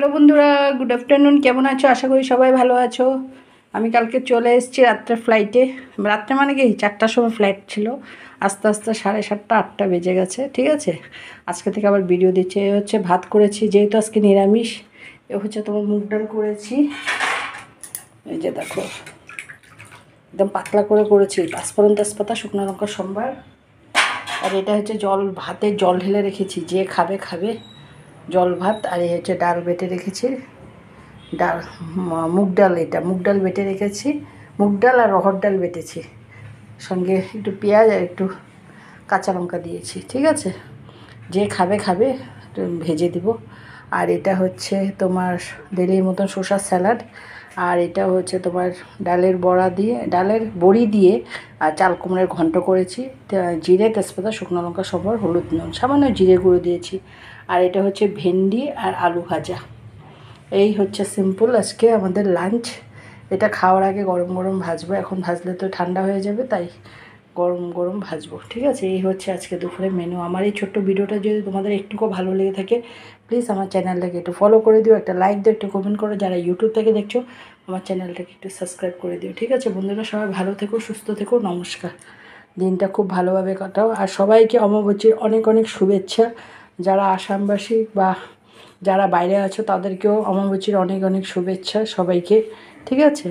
Hello বন্ধুরা, good afternoon. কেমন আছো? আশা করি সবাই ভালো আছো। আমি কালকে চলে এসেছি রাত্রের ফ্লাইটে। রাত্রে মানে কি 4টার সময় ফ্লাইট ছিল, আস্তে আস্তে 7:30 8টা বেজে গেছে। ঠিক আছে, আজকে থেকে আবার ভিডিও দিচ্ছে। এ হচ্ছে ভাত করেছি, যেহেতু আজকে নিরামিষ। এ হচ্ছে তোমার মুগ ডাল করেছি, এই যে দেখো একদম পাতলা করে করেছি, পাঁচফোড়ন তেজপাতা শুকনো লঙ্কা সম্বার। আর এটা হচ্ছে ভাতের জল ঢেলে রেখেছি, যে খাবে খাবে জল ভাত। আর এই হচ্ছে ডাল বেটে রেখেছি, ডাল মুগ ডাল, এটা মুগ ডাল বেটে রেখেছি। মুগ ডাল আর অড়হর ডাল বেটেছি, সঙ্গে একটু পেঁয়াজ আর একটু কাঁচা লঙ্কা দিয়েছি। ঠিক আছে, যে খাবে খাবে একটু ভেজে দিব। আর এটা হচ্ছে তোমার ডেলির মতন শসার স্যালাড। আর এটা হচ্ছে তোমার ডালের বড়ি দিয়ে আর চাল কুমড়োর ঘন্ট করেছি। জিরে তেজপাতা শুকনো লঙ্কা সম্বর হলুদ নুন সামান্য জিরে গুঁড়ো দিয়েছি। আর এটা হচ্ছে ভেন্ডি আর আলু ভাজা। এই হচ্ছে সিম্পল আজকে আমাদের লাঞ্চ। এটা খাওয়ার আগে গরম গরম ভাজবো, এখন ভাজলে তো ঠান্ডা হয়ে যাবে, তাই গরম গরম ভাজবো। ঠিক আছে, এই হচ্ছে আজকে দুপুরে মেনু। আমার এই ছোট্ট ভিডিওটা যদি তোমাদের একটুকু ভালো লেগে থাকে, প্লিজ আমার চ্যানেলটাকে একটু ফলো করে দিও, একটা লাইক দিও, একটু কমেন্ট করো। যারা ইউটিউব থেকে দেখছো, আমার চ্যানেলটাকে একটু সাবস্ক্রাইব করে দিও। ঠিক আছে বন্ধুরা, সবাই ভালো থেকো, সুস্থ থেকো, নমস্কার। দিনটা খুব ভালোভাবে কাটাও। আর সবাইকে অমাবস্যার অনেক অনেক শুভেচ্ছা। যারা আসামবাসী বা যারা বাইরে আছো তাদেরকেও অমাবস্যার অনেক অনেক শুভেচ্ছা সবাইকে। ঠিক আছে।